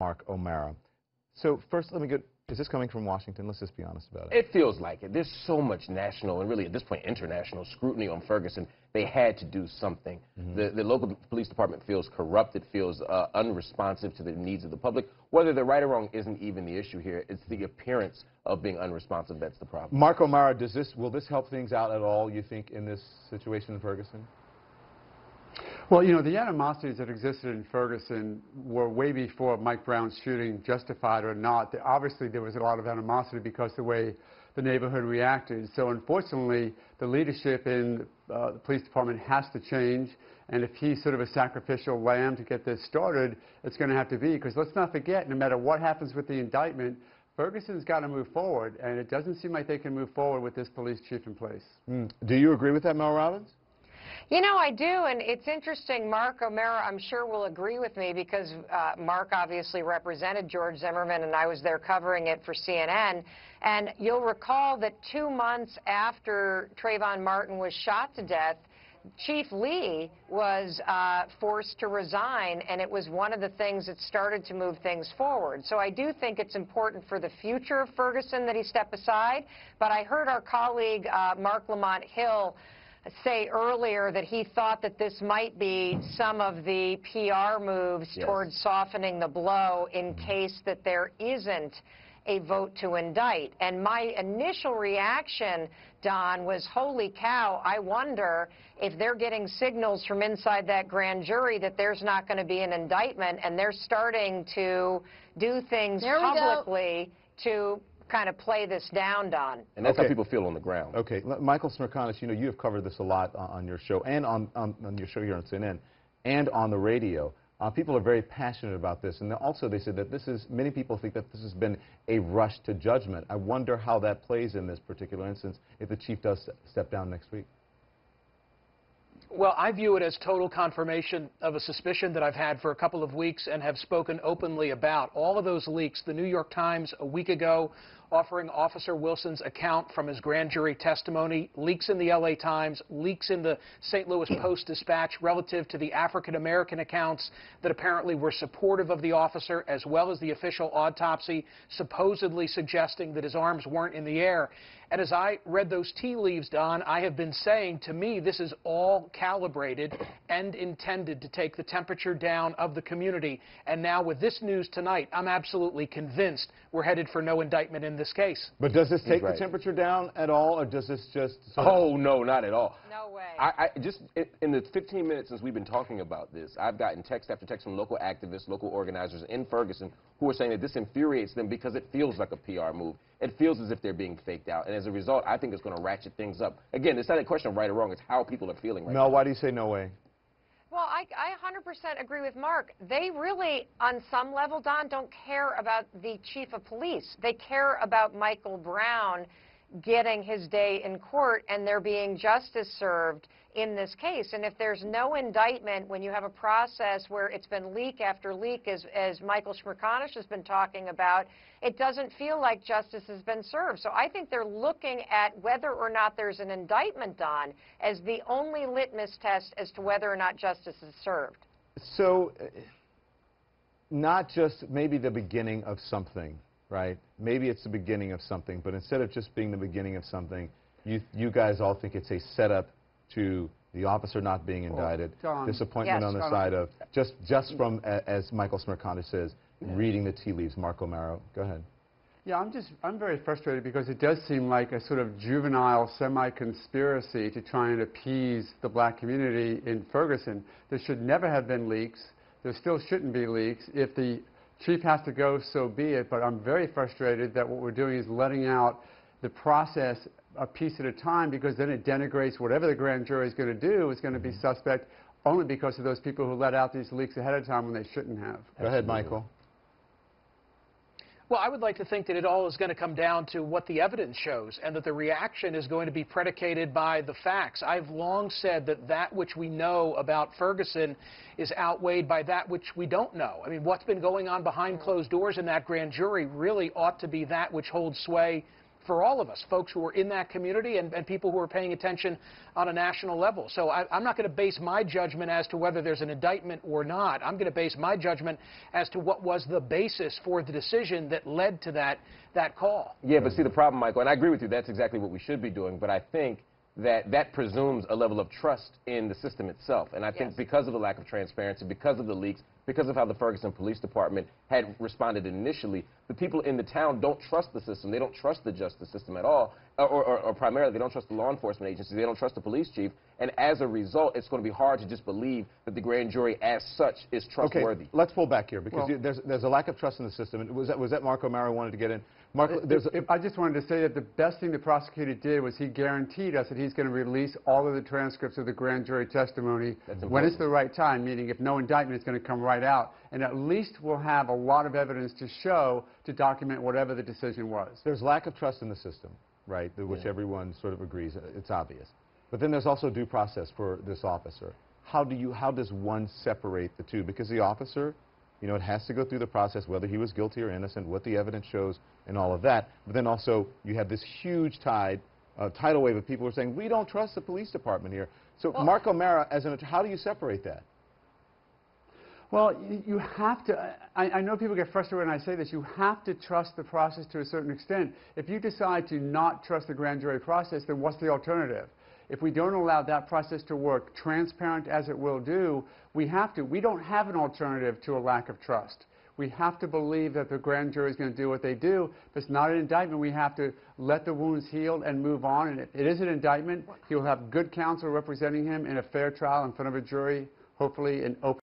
Mark O'Mara. So first, let me get, is this coming from Washington? Let's just be honest about it. It feels like it. There's so much national and really at this point international scrutiny on Ferguson. They had to do something. The local police department feels corrupt. It feels unresponsive to the needs of the public. Whether they're right or wrong isn't even the issue here. It's the appearance of being unresponsive that's the problem. Mark O'Mara, will this help things out at all, you think, in this situation in Ferguson? Well, you know, the animosities that existed in Ferguson were way before Mike Brown's shooting, justified or not. Obviously, there was a lot of animosity because of the way the neighborhood reacted. So, unfortunately, the leadership in the police department has to change. And if he's sort of a sacrificial lamb to get this started, it's going to have to be. Because let's not forget, no matter what happens with the indictment, Ferguson's got to move forward. And it doesn't seem like they can move forward with this police chief in place. Do you agree with that, Mel Robbins? You know, I do, and it's interesting. Mark O'Mara, I'm sure, will agree with me because Mark obviously represented George Zimmerman, and I was there covering it for CNN. And you'll recall that 2 months after Trayvon Martin was shot to death, Chief Lee was forced to resign, and it was one of the things that started to move things forward. So I do think it's important for the future of Ferguson that he step aside. But I heard our colleague Mark Lamont Hill say earlier that he thought that this might be some of the PR moves towards softening the blow in case that there isn't a vote to indict. And my initial reaction, Don, was, holy cow, I wonder if they're getting signals from inside that grand jury that there's not going to be an indictment, and they're starting to do things publicly to kind of play this down, Don. And that's how people feel on the ground. Okay. Michael Smerconish, you know, you have covered this a lot on your show and on your show here on CNN and on the radio. People are very passionate about this. And also they said that many people think that this has been a rush to judgment. I wonder how that plays in this particular instance if the chief does step down next week. Well, I view it as total confirmation of a suspicion that I've had for a couple of weeks and have spoken openly about. All of those leaks, the New York Times a week ago offering Officer Wilson's account from his grand jury testimony, leaks in the LA Times, leaks in the St. Louis Post-Dispatch relative to the African-American accounts that apparently were supportive of the officer, as well as the official autopsy supposedly suggesting that his arms weren't in the air. And as I read those tea leaves, Don, I have been saying, to me, this is all calibrated and intended to take the temperature down of the community. And now with this news tonight, I'm absolutely convinced we're headed for no indictment in this case. But does this take the temperature down at all, or does this just... Oh, no, not at all. No way. In the 15 minutes since we've been talking about this, I've gotten text after text from local activists, local organizers in Ferguson who are saying that this infuriates them because it feels like a PR move. It feels as if they're being faked out. And as a result, I think it's going to ratchet things up. Again, it's not a question of right or wrong. It's how people are feeling right now. Mel, why do you say no way? Well, I 100% agree with Mark. They really, on some level, Don, don't care about the chief of police. They care about Michael Brown getting his day in court and there being justice served in this case. And if there's no indictment, when you have a process where it's been leak after leak, as Michael Smerconish has been talking about, it doesn't feel like justice has been served. So I think they're looking at whether or not there's an indictment, Don, as the only litmus test as to whether or not justice is served. So not just maybe the beginning of something, right? Maybe it's the beginning of something, but instead of just being the beginning of something, you guys all think it's a setup to the officer not being indicted, disappointment on the side of, just from, as Michael Smerconish says, reading the tea leaves. Mark O'Mara, go ahead. Yeah, I'm very frustrated because it does seem like a sort of juvenile semi-conspiracy to try and appease the black community in Ferguson. There should never have been leaks. There still shouldn't be leaks. If the chief has to go, so be it, but I'm very frustrated that what we're doing is letting out the process a piece at a time, because then it denigrates whatever the grand jury is going to do is going to be suspect only because of those people who let out these leaks ahead of time when they shouldn't have. Go ahead, Michael. Well, I would like to think that it all is going to come down to what the evidence shows and that the reaction is going to be predicated by the facts. I've long said that that which we know about Ferguson is outweighed by that which we don't know. I mean, what's been going on behind closed doors in that grand jury really ought to be that which holds sway for all of us, folks who are in that community and people who are paying attention on a national level. So I'm not going to base my judgment as to whether there's an indictment or not. I'm going to base my judgment as to what was the basis for the decision that led to that call. Yeah, but see the problem, Michael, and I agree with you, that's exactly what we should be doing, but I think that presumes a level of trust in the system itself. And I think because of the lack of transparency, because of the leaks, because of how the Ferguson Police Department had responded initially, the people in the town don't trust the system. They don't trust the justice system at all, or primarily they don't trust the law enforcement agencies. They don't trust the police chief. And as a result, it's going to be hard to just believe that the grand jury as such is trustworthy. Okay, let's pull back here because there's a lack of trust in the system. And was that Mark O'Mara wanted to get in? Mark, I just wanted to say that the best thing the prosecutor did was he guaranteed us that he's going to release all of the transcripts of the grand jury testimony when it's the right time, meaning if no indictment is going to come right out. And at least we'll have a lot of evidence to show to document whatever the decision was. There's lack of trust in the system, right, which everyone sort of agrees. It's obvious. But then there's also due process for this officer. How does one separate the two? Because the officer, you know, it has to go through the process, whether he was guilty or innocent, what the evidence shows, and all of that. But then also, you have this huge tidal wave of people who are saying, we don't trust the police department here. So, Mark O'Mara, how do you separate that? Well, you have to, I know people get frustrated when I say this, you have to trust the process to a certain extent. If you decide to not trust the grand jury process, then what's the alternative? If we don't allow that process to work, transparent as it will do, we don't have an alternative to a lack of trust. We have to believe that the grand jury is going to do what they do. If it's not an indictment, we have to let the wounds heal and move on. And if it is an indictment, he will have good counsel representing him in a fair trial in front of a jury, hopefully in open